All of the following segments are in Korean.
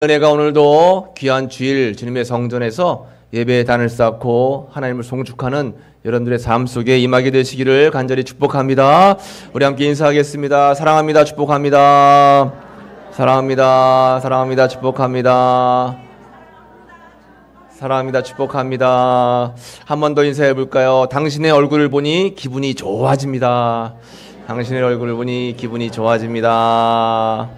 은혜가 오늘도 귀한 주일 주님의 성전에서 예배의 단을 쌓고 하나님을 송축하는 여러분들의 삶 속에 임하게 되시기를 간절히 축복합니다. 우리 함께 인사하겠습니다. 사랑합니다. 축복합니다. 사랑합니다. 사랑합니다. 축복합니다. 사랑합니다. 축복합니다. 한 번 더 인사해 볼까요? 당신의 얼굴을 보니 기분이 좋아집니다. 당신의 얼굴을 보니 기분이 좋아집니다.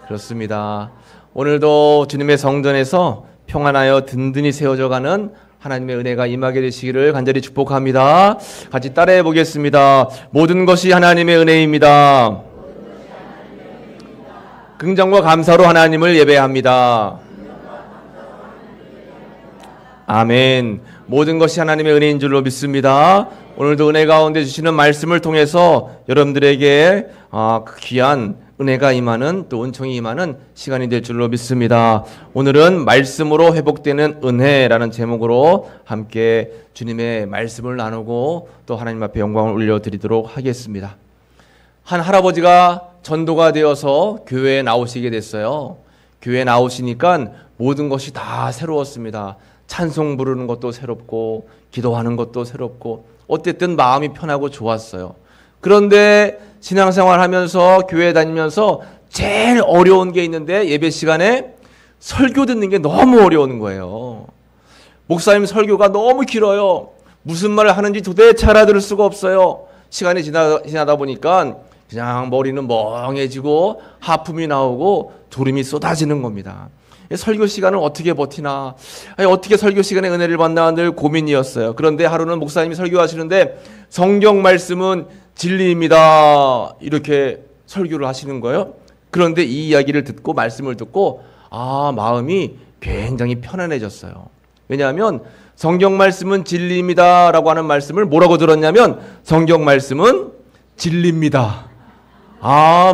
그렇습니다. 오늘도 주님의 성전에서 평안하여 든든히 세워져가는 하나님의 은혜가 임하게 되시기를 간절히 축복합니다. 같이 따라해 보겠습니다. 모든 것이 하나님의 은혜입니다. 긍정과 감사로 하나님을 예배합니다. 아멘. 모든 것이 하나님의 은혜인 줄로 믿습니다. 오늘도 은혜 가운데 주시는 말씀을 통해서 여러분들에게 귀한 은혜가 임하는, 또 은총이 임하는 시간이 될 줄로 믿습니다. 오늘은 말씀으로 회복되는 은혜라는 제목으로 함께 주님의 말씀을 나누고 또 하나님 앞에 영광을 올려드리도록 하겠습니다. 한 할아버지가 전도가 되어서 교회에 나오시게 됐어요. 교회에 나오시니까 모든 것이 다 새로웠습니다. 찬송 부르는 것도 새롭고 기도하는 것도 새롭고 어쨌든 마음이 편하고 좋았어요. 그런데 신앙생활 하면서 교회 다니면서 제일 어려운 게 있는데 예배 시간에 설교 듣는 게 너무 어려운 거예요. 목사님 설교가 너무 길어요. 무슨 말을 하는지 도대체 알아들을 수가 없어요. 시간이 지나다 보니까 그냥 머리는 멍해지고 하품이 나오고 졸음이 쏟아지는 겁니다. 설교 시간을 어떻게 버티나, 어떻게 설교 시간에 은혜를 받나 늘 고민이었어요. 그런데 하루는 목사님이 설교하시는데 성경 말씀은 진리입니다, 이렇게 설교를 하시는 거예요. 그런데 이 이야기를 듣고 말씀을 듣고 마음이 굉장히 편안해졌어요. 왜냐하면 성경 말씀은 진리입니다 라고 하는 말씀을 뭐라고 들었냐면 성경 말씀은 진리입니다.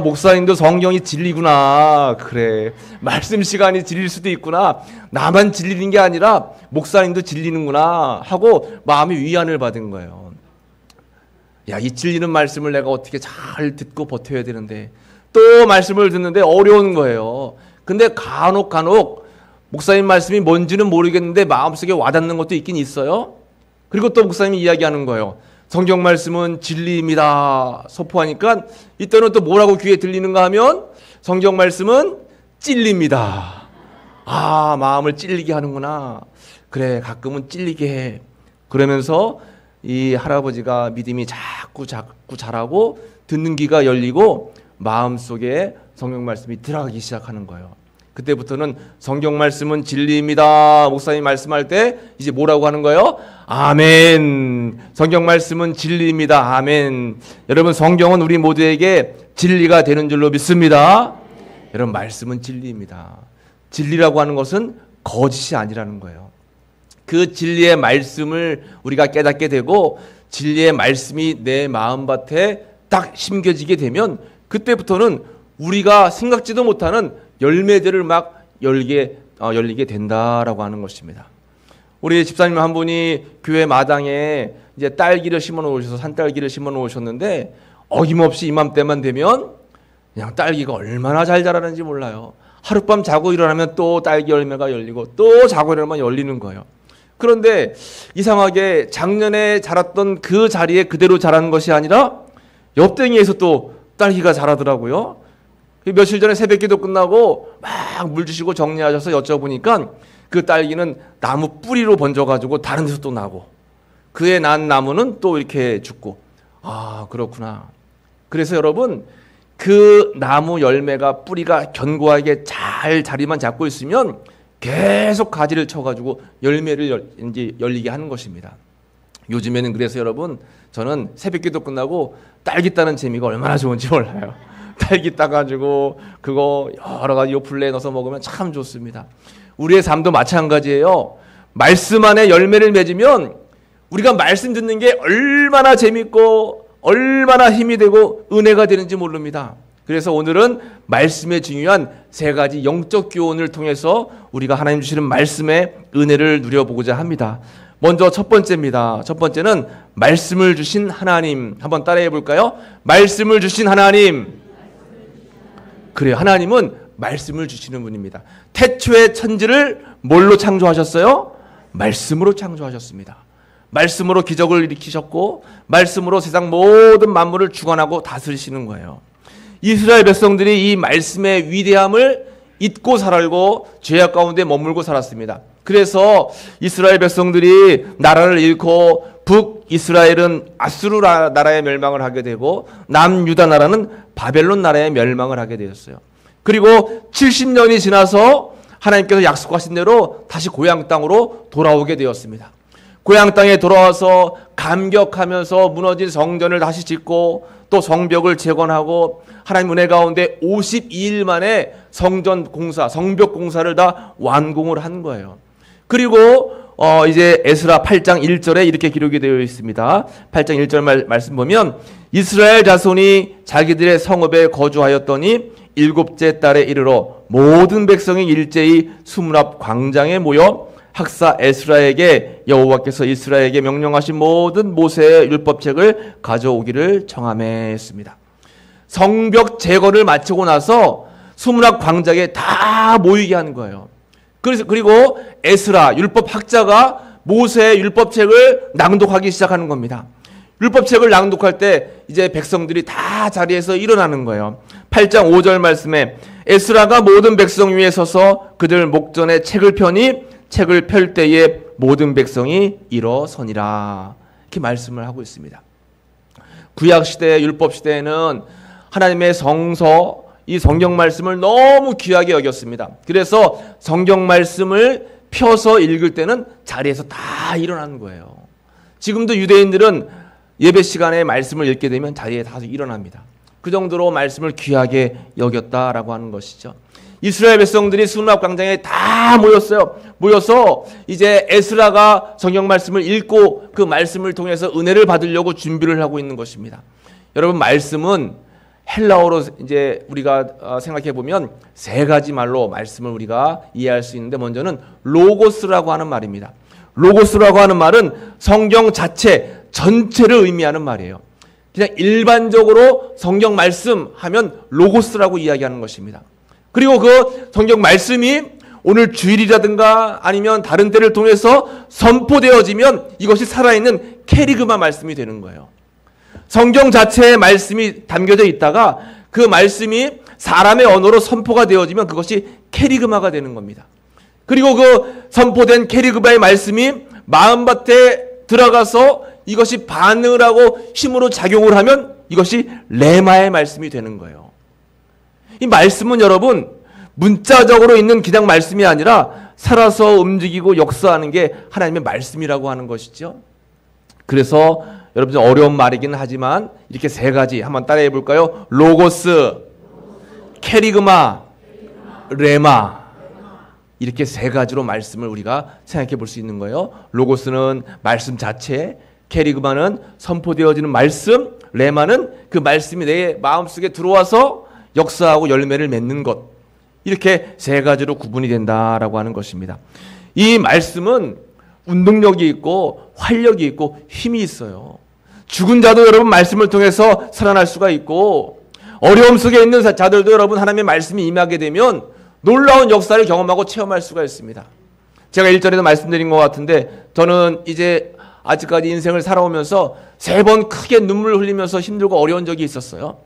목사님도 성경이 진리구나. 그래, 말씀 시간이 진리일 수도 있구나. 나만 진리는 게 아니라 목사님도 진리는구나 하고 마음이 위안을 받은 거예요. 이 진리는 말씀을 내가 어떻게 잘 듣고 버텨야 되는데, 또 말씀을 듣는데 어려운 거예요. 근데 간혹 목사님 말씀이 뭔지는 모르겠는데 마음속에 와닿는 것도 있긴 있어요. 그리고 또 목사님이 이야기하는 거예요. 성경 말씀은 진리입니다 선포하니까 이때는 또 뭐라고 귀에 들리는가 하면 성경 말씀은 찔립니다. 마음을 찔리게 하는구나. 그래, 가끔은 찔리게 해. 그러면서 이 할아버지가 믿음이 자꾸 자라고 듣는 귀가 열리고 마음속에 성경 말씀이 들어가기 시작하는 거예요. 그때부터는 성경 말씀은 진리입니다 목사님 말씀할 때 이제 뭐라고 하는 거예요? 아멘. 성경 말씀은 진리입니다. 아멘. 여러분, 성경은 우리 모두에게 진리가 되는 줄로 믿습니다. 여러분, 말씀은 진리입니다. 진리라고 하는 것은 거짓이 아니라는 거예요. 그 진리의 말씀을 우리가 깨닫게 되고 진리의 말씀이 내 마음밭에 딱 심겨지게 되면 그때부터는 우리가 생각지도 못하는 열매들을 막 열리게 된다라고 하는 것입니다. 우리 집사님 한 분이 교회 마당에 이제 딸기를 심어 놓으셔서 산딸기를 심어 놓으셨는데 어김없이 이맘때만 되면 그냥 딸기가 얼마나 잘 자라는지 몰라요. 하룻밤 자고 일어나면 또 딸기 열매가 열리고 또 자고 일어나면 열리는 거예요. 그런데 이상하게 작년에 자랐던 그 자리에 그대로 자라는 것이 아니라 옆댕이에서 또 딸기가 자라더라고요. 며칠 전에 새벽기도 끝나고 막 물 주시고 정리하셔서 여쭤보니까 그 딸기는 나무 뿌리로 번져가지고 다른 데서 또 나고 그에 난 나무는 또 이렇게 죽고. 그렇구나. 그래서 여러분, 그 나무 열매가 뿌리가 견고하게 잘 자리만 잡고 있으면 계속 가지를 쳐가지고 열매를 열리게 하는 것입니다. 요즘에는 그래서 여러분, 저는 새벽기도 끝나고 딸기 따는 재미가 얼마나 좋은지 몰라요. 딸기 따가지고 그거 여러 가지 요플레에 넣어서 먹으면 참 좋습니다. 우리의 삶도 마찬가지예요. 말씀 안에 열매를 맺으면 우리가 말씀 듣는 게 얼마나 재밌고 얼마나 힘이 되고 은혜가 되는지 모릅니다. 그래서 오늘은 말씀에 중요한 세 가지 영적 교훈을 통해서 우리가 하나님 주시는 말씀의 은혜를 누려보고자 합니다. 먼저 첫 번째입니다. 첫 번째는 말씀을 주신 하나님. 한번 따라해 볼까요? 말씀을 주신 하나님. 그래요. 하나님은 말씀을 주시는 분입니다. 태초에 천지를 뭘로 창조하셨어요? 말씀으로 창조하셨습니다. 말씀으로 기적을 일으키셨고 말씀으로 세상 모든 만물을 주관하고 다스리시는 거예요. 이스라엘 백성들이 이 말씀의 위대함을 잊고 살고 죄악 가운데 머물고 살았습니다. 그래서 이스라엘 백성들이 나라를 잃고 북이스라엘은 아수르 나라의 멸망을 하게 되고 남유다 나라는 바벨론 나라의 멸망을 하게 되었어요. 그리고 70년이 지나서 하나님께서 약속하신 대로 다시 고향 땅으로 돌아오게 되었습니다. 고향 땅에 돌아와서 감격하면서 무너진 성전을 다시 짓고 또 성벽을 재건하고 하나님 은혜 가운데 52일 만에 성전 공사, 성벽 공사를 다 완공을 한 거예요. 그리고 이제 에스라 8장 1절에 이렇게 기록이 되어 있습니다. 8장 1절 말씀 보면 이스라엘 자손이 자기들의 성읍에 거주하였더니 일곱째 달에 이르러 모든 백성이 일제히 수문 앞 광장에 모여 학사 에스라에게 여호와께서 이스라엘에게 명령하신 모든 모세의 율법책을 가져오기를 청하했습니다. 성벽 재건을 마치고 나서 수문 앞 광장에 다 모이게 한 거예요. 그리고 에스라 율법 학자가 모세의 율법책을 낭독하기 시작하는 겁니다. 율법책을 낭독할 때 이제 백성들이 다 자리에서 일어나는 거예요. 8장 5절 말씀에 에스라가 모든 백성 위에 서서 그들 목전에 책을 펴니 책을 펼 때에 모든 백성이 일어서니라. 이렇게 말씀을 하고 있습니다. 구약시대 율법시대에는 하나님의 성서, 이 성경 말씀을 너무 귀하게 여겼습니다. 그래서 성경 말씀을 펴서 읽을 때는 자리에서 다 일어나는 거예요. 지금도 유대인들은 예배 시간에 말씀을 읽게 되면 자리에 다 일어납니다. 그 정도로 말씀을 귀하게 여겼다라고 하는 것이죠. 이스라엘 백성들이 수문 앞 광장에 다 모였어요. 모여서 이제 에스라가 성경 말씀을 읽고 그 말씀을 통해서 은혜를 받으려고 준비를 하고 있는 것입니다. 여러분, 말씀은 헬라어로 이제 우리가 생각해 보면 세 가지 말로 말씀을 우리가 이해할 수 있는데, 먼저는 로고스라고 하는 말입니다. 로고스라고 하는 말은 성경 자체 전체를 의미하는 말이에요. 그냥 일반적으로 성경 말씀 하면 로고스라고 이야기하는 것입니다. 그리고 그 성경 말씀이 오늘 주일이라든가 아니면 다른 때를 통해서 선포되어지면 이것이 살아있는 캐리그마 말씀이 되는 거예요. 성경 자체에 말씀이 담겨져 있다가 그 말씀이 사람의 언어로 선포가 되어지면 그것이 캐리그마가 되는 겁니다. 그리고 그 선포된 캐리그마의 말씀이 마음밭에 들어가서 이것이 반응을 하고 힘으로 작용을 하면 이것이 레마의 말씀이 되는 거예요. 이 말씀은 여러분 문자적으로 있는 그냥 말씀이 아니라 살아서 움직이고 역사하는 게 하나님의 말씀이라고 하는 것이죠. 그래서 여러분 어려운 말이긴 하지만 이렇게 세 가지 한번 따라해 볼까요? 로고스, 캐리그마, 레마, 이렇게 세 가지로 말씀을 우리가 생각해 볼 수 있는 거예요. 로고스는 말씀 자체, 캐리그마는 선포되어지는 말씀, 레마는 그 말씀이 내 마음속에 들어와서 역사하고 열매를 맺는 것, 이렇게 세 가지로 구분이 된다라고 하는 것입니다. 이 말씀은 운동력이 있고 활력이 있고 힘이 있어요. 죽은 자도 여러분 말씀을 통해서 살아날 수가 있고, 어려움 속에 있는 자들도 여러분 하나님의 말씀이 임하게 되면 놀라운 역사를 경험하고 체험할 수가 있습니다. 제가 1절에도 말씀드린 것 같은데, 저는 이제 아직까지 인생을 살아오면서 3번 크게 눈물 흘리면서 힘들고 어려운 적이 있었어요.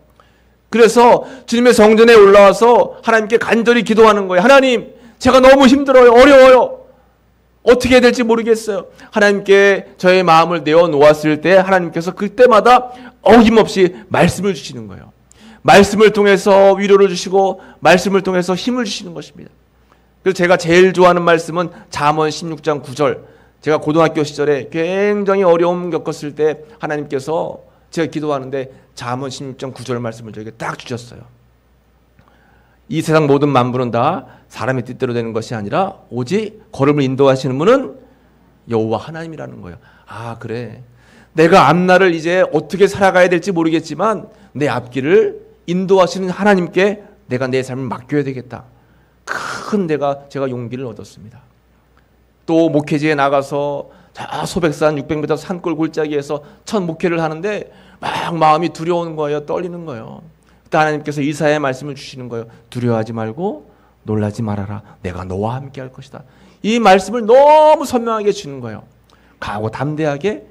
그래서 주님의 성전에 올라와서 하나님께 간절히 기도하는 거예요. 하나님, 제가 너무 힘들어요. 어려워요. 어떻게 해야 될지 모르겠어요. 하나님께 저의 마음을 내어놓았을 때 하나님께서 그때마다 어김없이 말씀을 주시는 거예요. 말씀을 통해서 위로를 주시고 말씀을 통해서 힘을 주시는 것입니다. 그래서 제가 제일 좋아하는 말씀은 잠언 16장 9절. 제가 고등학교 시절에 굉장히 어려움 겪었을 때 하나님께서 제가 기도하는데 잠언 16장 9절 말씀을 저에게 딱 주셨어요. 이 세상 모든 만물은 다 사람의 뜻대로 되는 것이 아니라 오직 걸음을 인도하시는 분은 여호와 하나님이라는 거예요. 아, 그래. 내가 앞날을 이제 어떻게 살아가야 될지 모르겠지만 내 앞길을 인도하시는 하나님께 내가 내 삶을 맡겨야 되겠다. 큰 제가 용기를 얻었습니다. 또 목회지에 나가서 소백산 600m 산골 골짜기에서 첫 목회를 하는데 막 마음이 두려운 거예요. 떨리는 거예요. 그때 하나님께서 이사야의 말씀을 주시는 거예요. 두려워하지 말고 놀라지 말아라. 내가 너와 함께 할 것이다. 이 말씀을 너무 선명하게 주는 거예요. 강하고 담대하게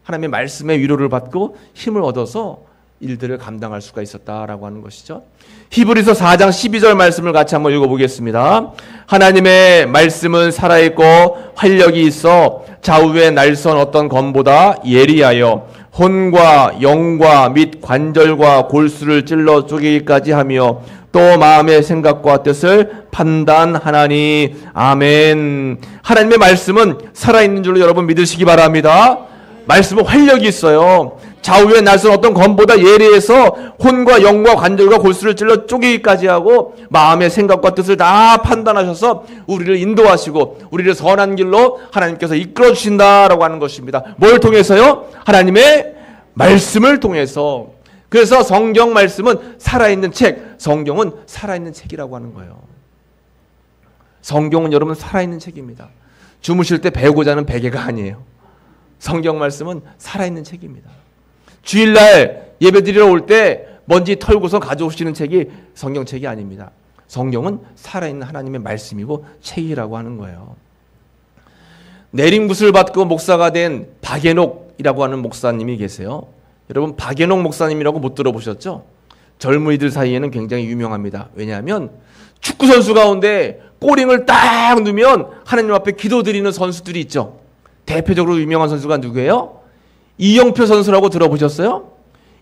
하나님의 말씀의 위로를 받고 힘을 얻어서 일들을 감당할 수가 있었다라고 하는 것이죠. 히브리서 4장 12절 말씀을 같이 한번 읽어보겠습니다. 하나님의 말씀은 살아있고 활력이 있어 좌우에 날선 어떤 검보다 예리하여 혼과 영과 및 관절과 골수를 찔러 쪼개기까지 하며 또 마음의 생각과 뜻을 판단하나니. 아멘. 하나님의 말씀은 살아있는 줄로 여러분 믿으시기 바랍니다. 말씀은 활력이 있어요. 좌우에 날선 어떤 검보다 예리해서 혼과 영과 관절과 골수를 찔러 쪼개기까지 하고 마음의 생각과 뜻을 다 판단하셔서 우리를 인도하시고 우리를 선한 길로 하나님께서 이끌어 주신다라고 하는 것입니다. 뭘 통해서요? 하나님의 말씀을 통해서. 그래서 성경 말씀은 살아있는 책, 성경은 살아있는 책이라고 하는 거예요. 성경은 여러분 살아있는 책입니다. 주무실 때 배우고 자는 베개가 아니에요. 성경 말씀은 살아있는 책입니다. 주일날 예배드리러 올 때 먼지 털고서 가져오시는 책이 성경책이 아닙니다. 성경은 살아있는 하나님의 말씀이고 책이라고 하는 거예요. 내림굿을 받고 목사가 된 박예녹이라고 하는 목사님이 계세요. 여러분 박예녹 목사님이라고 못 들어보셨죠? 젊은이들 사이에는 굉장히 유명합니다. 왜냐하면 축구선수 가운데 꼬링을 딱 누면 하나님 앞에 기도드리는 선수들이 있죠. 대표적으로 유명한 선수가 누구예요? 이영표 선수라고 들어보셨어요?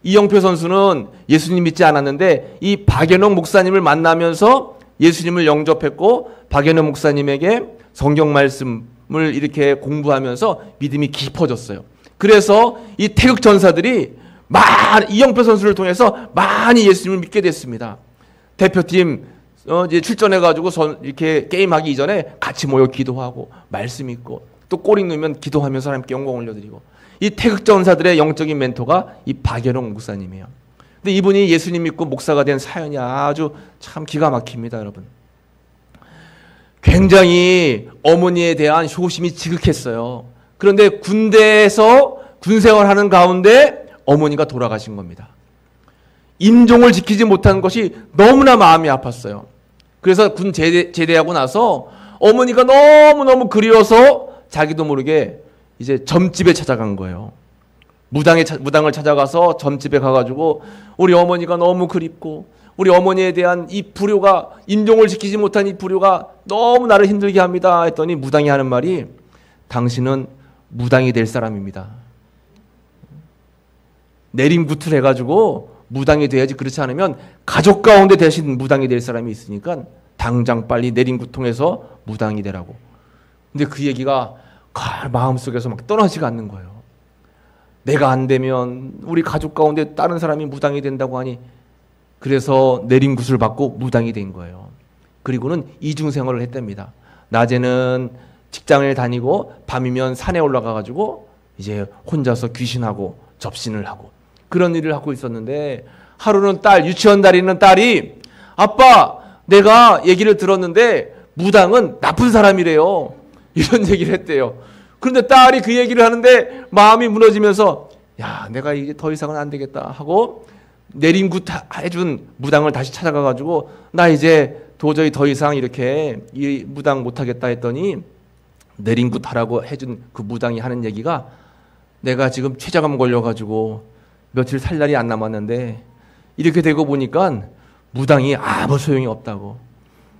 이영표 선수는 예수님 믿지 않았는데 이 박예녹 목사님을 만나면서 예수님을 영접했고 박예녹 목사님에게 성경 말씀을 이렇게 공부하면서 믿음이 깊어졌어요. 그래서 이 태극 전사들이 이영표 선수를 통해서 많이 예수님을 믿게 됐습니다. 대표팀 이제 출전해가지고 이렇게 게임하기 이전에 같이 모여 기도하고 말씀 읽고 또 꼬리 누면 기도하면서 하나님께 영광 올려드리고. 이 태극 전사들의 영적인 멘토가 이 박예녹 목사님이에요. 근데 이분이 예수님 믿고 목사가 된 사연이 아주 참 기가 막힙니다, 여러분. 굉장히 어머니에 대한 효심이 지극했어요. 그런데 군대에서 군생활하는 가운데 어머니가 돌아가신 겁니다. 임종을 지키지 못한 것이 너무나 마음이 아팠어요. 그래서 군 제대하고 나서 어머니가 너무너무 그리워서 자기도 모르게 이제 점집에 찾아간 거예요. 무당을 찾아가서 점집에 가가지고 우리 어머니가 너무 그립고 우리 어머니에 대한 이 불효가, 임종을 지키지 못한 이 불효가 너무 나를 힘들게 합니다 했더니 무당이 하는 말이 당신은 무당이 될 사람입니다. 내림굿을 해가지고 무당이 돼야지, 그렇지 않으면 가족 가운데 대신 무당이 될 사람이 있으니까 당장 빨리 내림굿 통해서 무당이 되라고. 근데 그 얘기가 마음속에서 막 떠나지가 않는 거예요. 내가 안 되면 우리 가족 가운데 다른 사람이 무당이 된다고 하니, 그래서 내림굿을 받고 무당이 된 거예요. 그리고는 이중생활을 했답니다. 낮에는 직장을 다니고 밤이면 산에 올라가가지고 이제 혼자서 귀신하고 접신을 하고 그런 일을 하고 있었는데, 하루는 유치원 다니는 딸이 아빠, 내가 얘기를 들었는데 무당은 나쁜 사람이래요. 이런 얘기를 했대요. 그런데 딸이 그 얘기를 하는데 마음이 무너지면서 야, 내가 이제 더 이상은 안 되겠다 하고 내림굿 해준 무당을 다시 찾아가가지고 나 이제 도저히 더 이상 이렇게 이 무당 못하겠다 했더니 내림굿 하라고 해준 그 무당이 하는 얘기가, 내가 지금 췌장암 걸려가지고 며칠 살 날이 안 남았는데 이렇게 되고 보니까 무당이 아무 소용이 없다고.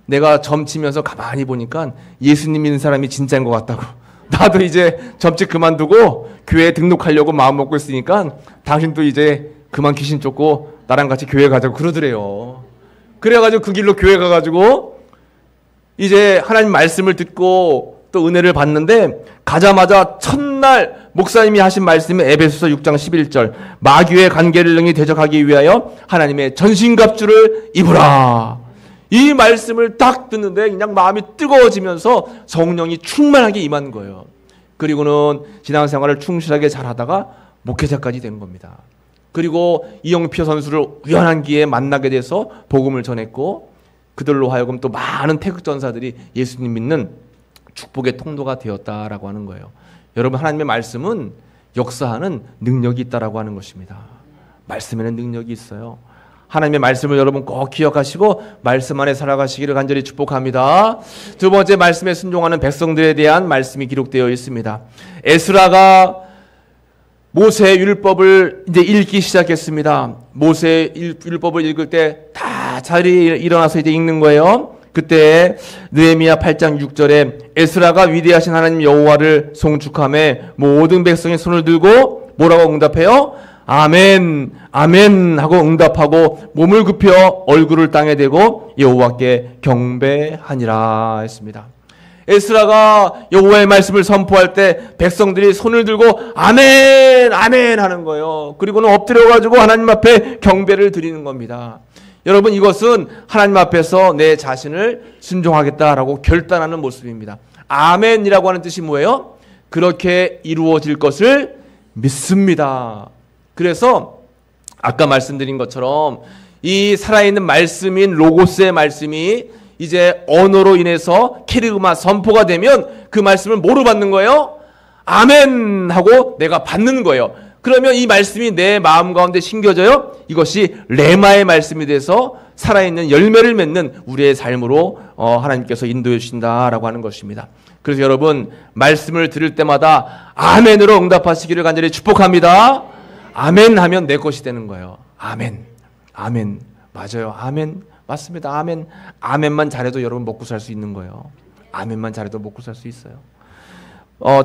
내가 점치면서 가만히 보니까 예수님 믿는 사람이 진짜인 것 같다고. 나도 이제 점집 그만두고 교회에 등록하려고 마음 먹고 있으니까 당신도 이제 그만 귀신 쫓고 나랑 같이 교회 가자고 그러더래요. 그래가지고 그 길로 교회 가가지고 이제 하나님 말씀을 듣고 또 은혜를 받는데, 가자마자 첫날 목사님이 하신 말씀이 에베소서 6장 11절 마귀의 관계를 능히 대적하기 위하여 하나님의 전신갑주를 입으라. 이 말씀을 딱 듣는데 그냥 마음이 뜨거워지면서 성령이 충만하게 임한 거예요. 그리고는 신앙생활을 충실하게 잘하다가 목회자까지 된 겁니다. 그리고 이영표 선수를 우연한 기회에 만나게 돼서 복음을 전했고, 그들로 하여금 또 많은 태극전사들이 예수님 믿는 축복의 통로가 되었다라고 하는 거예요. 여러분, 하나님의 말씀은 역사하는 능력이 있다라고 하는 것입니다. 말씀에는 능력이 있어요. 하나님의 말씀을 여러분 꼭 기억하시고 말씀 안에 살아가시기를 간절히 축복합니다. 두 번째, 말씀에 순종하는 백성들에 대한 말씀이 기록되어 있습니다. 에스라가 모세의 율법을 이제 읽기 시작했습니다. 모세의 율법을 읽을 때 다 자리에 일어나서 이제 읽는 거예요. 그때 느헤미야 8장 6절에 에스라가 위대하신 하나님 여호와를 송축하며 모든 백성의 손을 들고 뭐라고 응답해요? 아멘, 아멘 하고 응답하고 몸을 굽혀 얼굴을 땅에 대고 여호와께 경배하니라 했습니다. 에스라가 여호와의 말씀을 선포할 때 백성들이 손을 들고 아멘, 아멘 하는 거예요. 그리고는 엎드려가지고 하나님 앞에 경배를 드리는 겁니다. 여러분, 이것은 하나님 앞에서 내 자신을 순종하겠다라고 결단하는 모습입니다. 아멘이라고 하는 뜻이 뭐예요? 그렇게 이루어질 것을 믿습니다. 그래서 아까 말씀드린 것처럼 이 살아있는 말씀인 로고스의 말씀이 이제 언어로 인해서 캐리그마 선포가 되면 그 말씀을 뭐로 받는 거예요? 아멘 하고 내가 받는 거예요. 그러면 이 말씀이 내 마음 가운데 심겨져요. 이것이 레마의 말씀이 돼서 살아있는 열매를 맺는 우리의 삶으로 하나님께서 인도해 주신다라고 하는 것입니다. 그래서 여러분, 말씀을 들을 때마다 아멘으로 응답하시기를 간절히 축복합니다. 아멘 하면 내 것이 되는 거예요. 아멘, 아멘, 맞아요. 아멘, 맞습니다. 아멘. 아멘만 잘해도 여러분 먹고 살 수 있는 거예요. 아멘만 잘해도 먹고 살 수 있어요.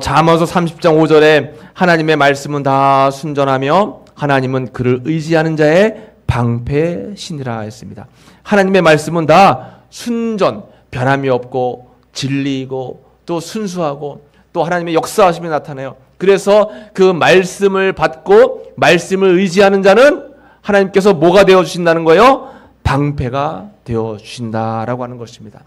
잠언서 30장 5절에 하나님의 말씀은 다 순전하며 하나님은 그를 의지하는 자의 방패시니라 했습니다. 하나님의 말씀은 다 순전, 변함이 없고 진리이고 또 순수하고 또 하나님의 역사하심이 나타나요. 그래서 그 말씀을 받고 말씀을 의지하는 자는 하나님께서 뭐가 되어주신다는 거예요? 방패가 되어주신다라고 하는 것입니다.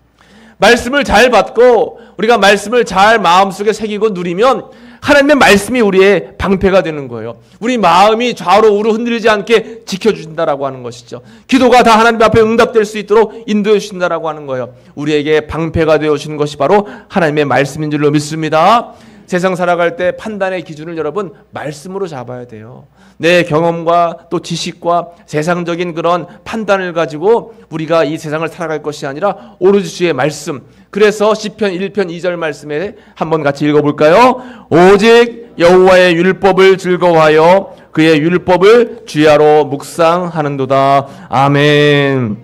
말씀을 잘 받고 우리가 말씀을 잘 마음속에 새기고 누리면 하나님의 말씀이 우리의 방패가 되는 거예요. 우리 마음이 좌로 우로 흔들리지 않게 지켜주신다라고 하는 것이죠. 기도가 다 하나님 앞에 응답될 수 있도록 인도해 주신다라고 하는 거예요. 우리에게 방패가 되어주시는 것이 바로 하나님의 말씀인 줄로 믿습니다. 세상 살아갈 때 판단의 기준을 여러분 말씀으로 잡아야 돼요. 내 경험과 또 지식과 세상적인 그런 판단을 가지고 우리가 이 세상을 살아갈 것이 아니라 오로지 주의 말씀. 그래서 시편 1편 2절 말씀에 한번 같이 읽어볼까요? 오직 여호와의 율법을 즐거워하여 그의 율법을 주야로 묵상하는도다. 아멘.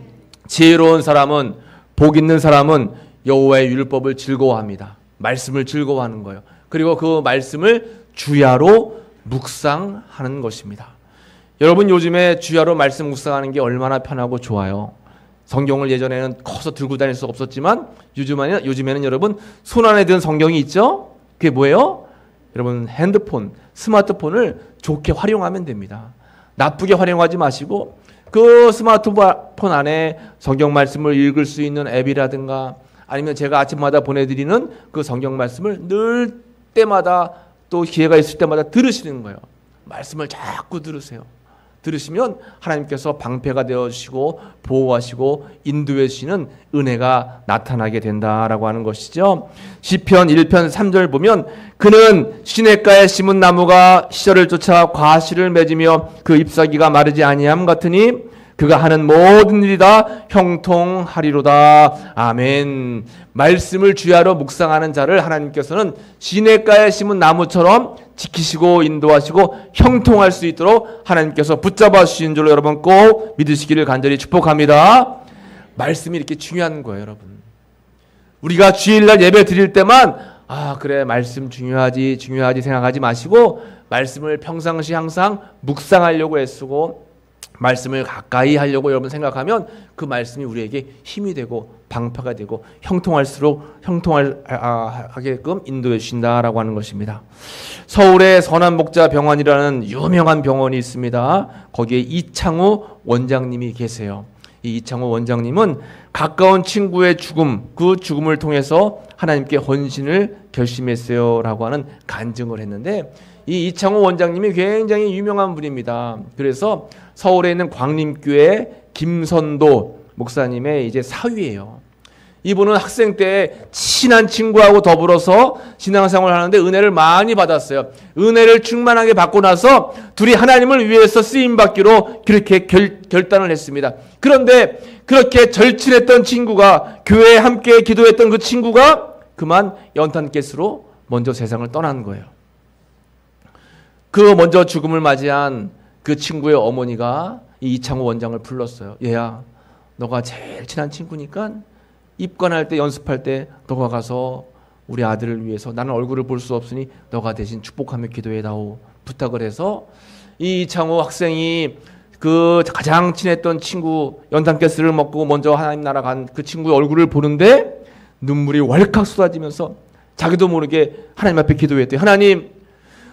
지혜로운 사람은, 복 있는 사람은 여호와의 율법을 즐거워합니다. 말씀을 즐거워하는 거예요. 그리고 그 말씀을 주야로 묵상하는 것입니다. 여러분, 요즘에 주야로 말씀 묵상하는 게 얼마나 편하고 좋아요. 성경을 예전에는 커서 들고 다닐 수 없었지만 요즘에는 여러분 손 안에 든 성경이 있죠? 그게 뭐예요? 여러분, 핸드폰, 스마트폰을 좋게 활용하면 됩니다. 나쁘게 활용하지 마시고 그 스마트폰 안에 성경 말씀을 읽을 수 있는 앱이라든가 아니면 제가 아침마다 보내드리는 그 성경 말씀을 늘 때마다 또 기회가 있을 때마다 들으시는 거예요. 말씀을 자꾸 들으세요. 들으시면 하나님께서 방패가 되어주시고 보호하시고 인도해 주시는 은혜가 나타나게 된다라고 하는 것이죠. 시편 1편 3절 보면 그는 시냇가에 심은 나무가 시절을 쫓아 과실을 맺으며 그 잎사귀가 마르지 아니함 같으니 그가 하는 모든 일이 다 형통하리로다. 아멘. 말씀을 주야로 묵상하는 자를 하나님께서는 시냇가에 심은 나무처럼 지키시고 인도하시고 형통할 수 있도록 하나님께서 붙잡아 주신 줄로 여러분 꼭 믿으시기를 간절히 축복합니다. 말씀이 이렇게 중요한 거예요, 여러분. 우리가 주일날 예배 드릴 때만 그래, 말씀 중요하지 생각하지 마시고 말씀을 평상시 항상 묵상하려고 애쓰고 말씀을 가까이 하려고 여러분 생각하면 그 말씀이 우리에게 힘이 되고 방패가 되고 형통하게끔 인도해 주신다라고 하는 것입니다. 서울에 선한목자병원이라는 유명한 병원이 있습니다. 거기에 이창우 원장님이 계세요. 이 이창우 원장님은 가까운 친구의 죽음, 그 죽음을 통해서 하나님께 헌신을 결심했어요 라고 하는 간증을 했는데 이 이창호 원장님이 굉장히 유명한 분입니다. 그래서 서울에 있는 광림교회 김선도 목사님의 이제 사위예요. 이분은 학생 때 친한 친구하고 더불어서 신앙생활을 하는데 은혜를 많이 받았어요. 은혜를 충만하게 받고 나서 둘이 하나님을 위해서 쓰임받기로 그렇게 결단을 했습니다. 그런데 그렇게 절친했던 친구가, 교회에 함께 기도했던 그 친구가 그만 연탄가스로 먼저 세상을 떠난 거예요. 그 먼저 죽음을 맞이한 그 친구의 어머니가 이 이창호 원장을 불렀어요. 얘야, 너가 제일 친한 친구니까 입관할 때, 연습할 때 너가 가서 우리 아들을 위해서, 나는 얼굴을 볼 수 없으니 너가 대신 축복하며 기도해다오 부탁을 해서 이 이창호 학생이 그 가장 친했던 친구, 연탄가스를 먹고 먼저 하나님 나라 간 그 친구의 얼굴을 보는데 눈물이 왈칵 쏟아지면서 자기도 모르게 하나님 앞에 기도했대요. 하나님,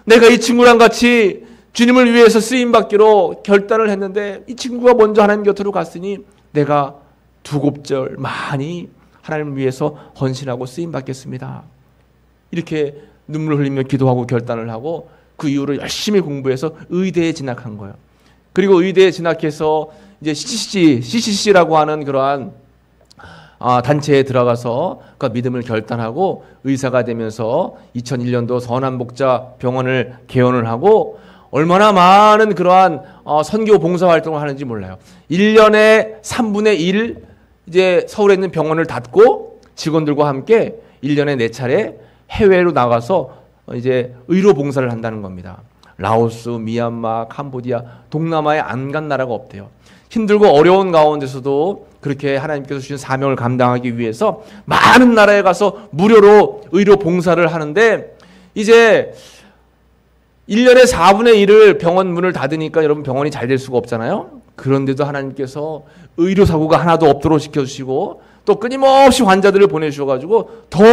내가 이 친구랑 같이 주님을 위해서 쓰임받기로 결단을 했는데 이 친구가 먼저 하나님 곁으로 갔으니 내가 두 곱절 많이 하나님을 위해서 헌신하고 쓰임받겠습니다. 이렇게 눈물을 흘리며 기도하고 결단을 하고 그 이후로 열심히 공부해서 의대에 진학한 거예요. 그리고 의대에 진학해서 이제 CCC라고 하는 그러한 단체에 들어가서 그 믿음을 결단하고 의사가 되면서 2001년도 서남복자 병원을 개원을 하고 얼마나 많은 그러한 선교 봉사 활동을 하는지 몰라요. 1년에 3분의 1 이제 서울에 있는 병원을 닫고 직원들과 함께 1년에 4차례 해외로 나가서 이제 의료 봉사를 한다는 겁니다. 라오스, 미얀마, 캄보디아, 동남아에 안 간 나라가 없대요. 힘들고 어려운 가운데서도 그렇게 하나님께서 주신 사명을 감당하기 위해서 많은 나라에 가서 무료로 의료 봉사를 하는데 이제 1년에 4분의 1을 병원 문을 닫으니까 여러분 병원이 잘 될 수가 없잖아요. 그런데도 하나님께서 의료사고가 하나도 없도록 시켜주시고 또 끊임없이 환자들을 보내주셔가지고 더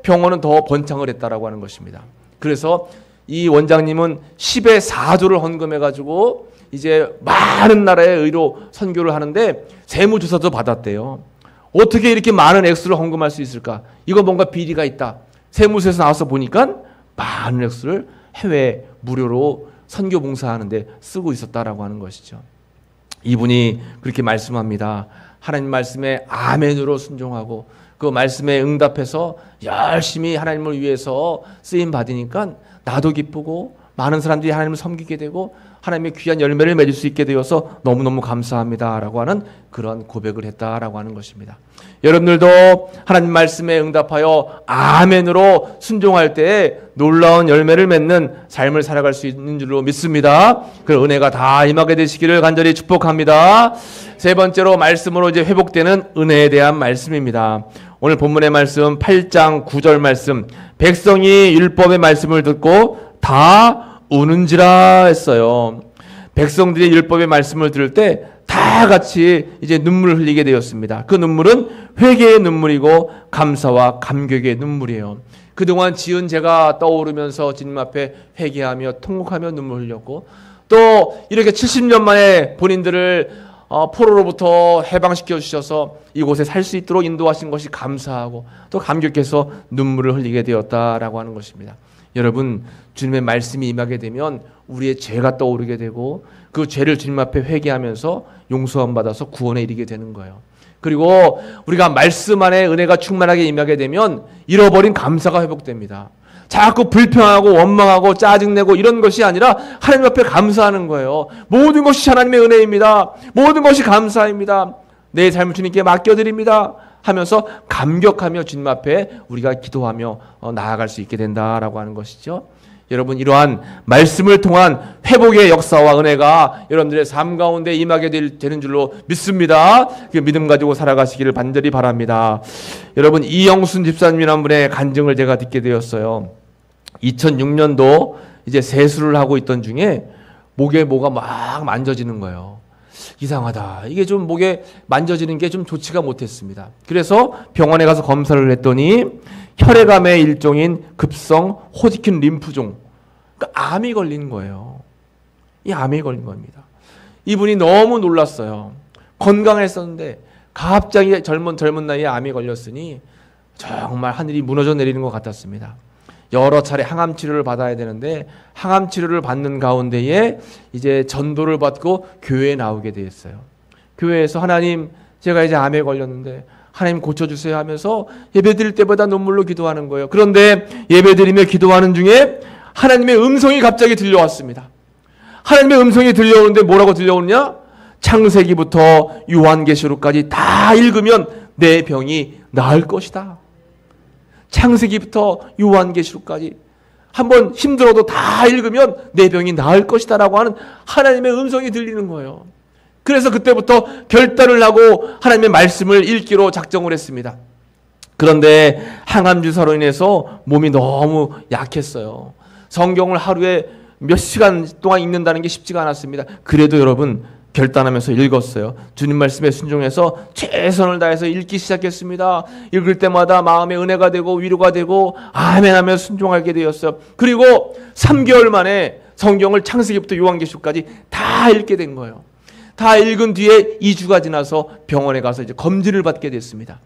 병원은 더 번창을 했다라고 하는 것입니다. 그래서 이 원장님은 10의 4조를 헌금해가지고 이제 많은 나라의 의료 선교를 하는데 세무조사도 받았대요. 어떻게 이렇게 많은 액수를 헌금할 수 있을까? 이거 뭔가 비리가 있다. 세무서에서 나와서 보니까 많은 액수를 해외 무료로 선교 봉사하는데 쓰고 있었다라고 하는 것이죠. 이분이 그렇게 말씀합니다. 하나님 말씀에 아멘으로 순종하고 그 말씀에 응답해서 열심히 하나님을 위해서 쓰임 받으니까 나도 기쁘고 많은 사람들이 하나님을 섬기게 되고 하나님의 귀한 열매를 맺을 수 있게 되어서 너무너무 감사합니다라고 하는 그런 고백을 했다라고 하는 것입니다. 여러분들도 하나님 말씀에 응답하여 아멘으로 순종할 때 놀라운 열매를 맺는 삶을 살아갈 수 있는 줄로 믿습니다. 그 은혜가 다 임하게 되시기를 간절히 축복합니다. 세 번째로 말씀으로 이제 회복되는 은혜에 대한 말씀입니다. 오늘 본문의 말씀 8장 9절 말씀, 백성이 율법의 말씀을 듣고 다 우는지라 했어요. 백성들이 율법의 말씀을 들을 때 다 같이 이제 눈물을 흘리게 되었습니다. 그 눈물은 회개의 눈물이고 감사와 감격의 눈물이에요. 그동안 지은 죄가 떠오르면서 주님 앞에 회개하며 통곡하며 눈물 흘렸고 또 이렇게 70년 만에 본인들을 포로로부터 해방시켜 주셔서 이곳에 살 수 있도록 인도하신 것이 감사하고 또 감격해서 눈물을 흘리게 되었다라고 하는 것입니다. 여러분, 주님의 말씀이 임하게 되면 우리의 죄가 떠오르게 되고 그 죄를 주님 앞에 회개하면서 용서함 받아서 구원에 이르게 되는 거예요. 그리고 우리가 말씀 안에 은혜가 충만하게 임하게 되면 잃어버린 감사가 회복됩니다. 자꾸 불평하고 원망하고 짜증내고 이런 것이 아니라 하나님 앞에 감사하는 거예요. 모든 것이 하나님의 은혜입니다. 모든 것이 감사입니다. 내 삶을 주님께 맡겨드립니다 하면서 감격하며 주님 앞에 우리가 기도하며 나아갈 수 있게 된다라고 하는 것이죠. 여러분, 이러한 말씀을 통한 회복의 역사와 은혜가 여러분들의 삶 가운데 임하게 되는 줄로 믿습니다. 그 믿음 가지고 살아가시기를 간절히 바랍니다. 여러분, 이영순 집사님이라는 분의 간증을 제가 듣게 되었어요. 2006년도 이제 세수를 하고 있던 중에 목에 뭐가 막 만져지는 거예요. 이상하다. 이게 좀 목에 만져지는 게 좀 좋지가 못했습니다. 그래서 병원에 가서 검사를 했더니 혈액암의 일종인 급성 호지킨 림프종, 그러니까 암이 걸린 거예요. 이 암이 걸린 겁니다. 이분이 너무 놀랐어요. 건강했었는데 갑자기 젊은 나이에 암이 걸렸으니 정말 하늘이 무너져 내리는 것 같았습니다. 여러 차례 항암 치료를 받아야 되는데 항암 치료를 받는 가운데에 이제 전도를 받고 교회에 나오게 되었어요. 교회에서 하나님, 제가 이제 암에 걸렸는데 하나님 고쳐주세요 하면서 예배드릴 때보다 눈물로 기도하는 거예요. 그런데 예배드리며 기도하는 중에 하나님의 음성이 갑자기 들려왔습니다. 하나님의 음성이 들려오는데 뭐라고 들려오느냐? 창세기부터 요한계시록까지 다 읽으면 내 병이 나을 것이다. 창세기부터 요한계시록까지 한번 힘들어도 다 읽으면 내 병이 나을 것이다 라고 하는 하나님의 음성이 들리는 거예요. 그래서 그때부터 결단을 하고 하나님의 말씀을 읽기로 작정을 했습니다. 그런데 항암 주사로 인해서 몸이 너무 약했어요. 성경을 하루에 몇 시간 동안 읽는다는 게 쉽지가 않았습니다. 그래도 여러분 결단하면서 읽었어요. 주님 말씀에 순종해서 최선을 다해서 읽기 시작했습니다. 읽을 때마다 마음에 은혜가 되고 위로가 되고 아멘 하며 순종하게 되었어요. 그리고 3개월 만에 성경을 창세기부터 요한계시록까지 다 읽게 된 거예요. 다 읽은 뒤에 2주가 지나서 병원에 가서 이제 검진을 받게 됐습니다.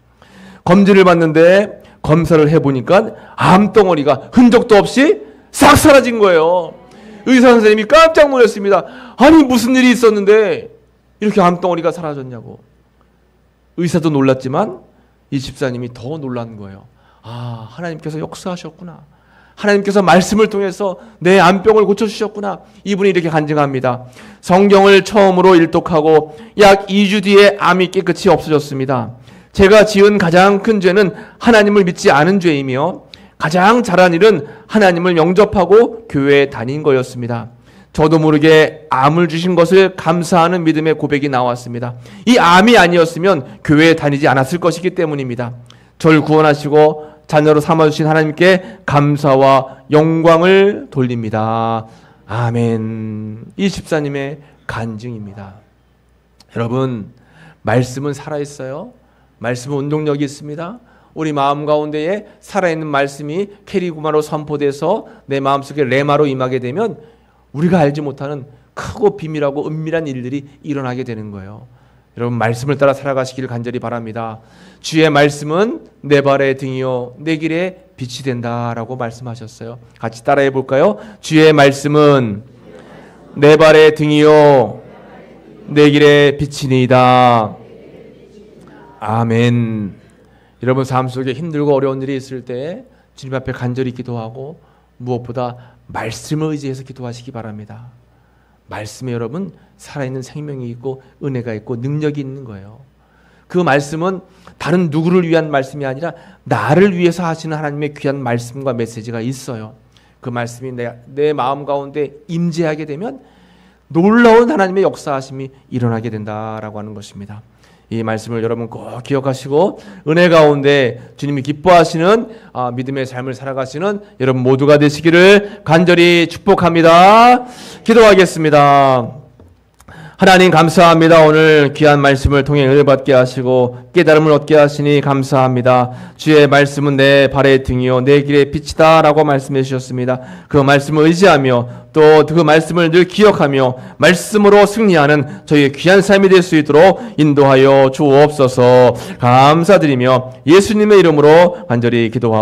검진을 받는데 검사를 해보니까 암덩어리가 흔적도 없이 싹 사라진 거예요. 의사 선생님이 깜짝 놀랐습니다. 아니 무슨 일이 있었는데 이렇게 암덩어리가 사라졌냐고. 의사도 놀랐지만 이 집사님이 더 놀란 거예요. 아, 하나님께서 역사하셨구나. 하나님께서 말씀을 통해서 내 암병을 고쳐주셨구나. 이분이 이렇게 간증합니다. 성경을 처음으로 일독하고 약 2주 뒤에 암이 깨끗이 없어졌습니다. 제가 지은 가장 큰 죄는 하나님을 믿지 않은 죄이며 가장 잘한 일은 하나님을 영접하고 교회에 다닌 거였습니다. 저도 모르게 암을 주신 것을 감사하는 믿음의 고백이 나왔습니다. 이 암이 아니었으면 교회에 다니지 않았을 것이기 때문입니다. 저를 구원하시고 자녀로 삼아주신 하나님께 감사와 영광을 돌립니다. 아멘. 이 집사님의 간증입니다. 여러분, 말씀은 살아있어요. 말씀은 운동력이 있습니다. 우리 마음 가운데에 살아있는 말씀이 캐리구마로 선포돼서 내 마음속에 레마로 임하게 되면 우리가 알지 못하는 크고 비밀하고 은밀한 일들이 일어나게 되는 거예요. 여러분 말씀을 따라 살아가시기를 간절히 바랍니다. 주의 말씀은 내 발의 등이요 내 길에 빛이 된다라고 말씀하셨어요. 같이 따라해 볼까요? 주의 말씀은 내 발의 등이요 내 길에 빛이니이다. 아멘. 여러분 삶 속에 힘들고 어려운 일이 있을 때 주님 앞에 간절히 기도하고 무엇보다 말씀을 의지해서 기도하시기 바랍니다. 말씀에 여러분 살아있는 생명이 있고 은혜가 있고 능력이 있는 거예요. 그 말씀은 다른 누구를 위한 말씀이 아니라 나를 위해서 하시는 하나님의 귀한 말씀과 메시지가 있어요. 그 말씀이 내 마음 가운데 임재하게 되면 놀라운 하나님의 역사하심이 일어나게 된다라고 하는 것입니다. 이 말씀을 여러분 꼭 기억하시고 은혜 가운데 주님이 기뻐하시는 믿음의 삶을 살아가시는 여러분 모두가 되시기를 간절히 축복합니다. 기도하겠습니다. 하나님 감사합니다. 오늘 귀한 말씀을 통해 은혜 받게 하시고 깨달음을 얻게 하시니 감사합니다. 주의 말씀은 내 발의 등이요 내 길의 빛이다 라고 말씀해 주셨습니다. 그 말씀을 의지하며 또 그 말씀을 늘 기억하며 말씀으로 승리하는 저희의 귀한 삶이 될 수 있도록 인도하여 주옵소서. 감사드리며 예수님의 이름으로 간절히 기도하옵소서.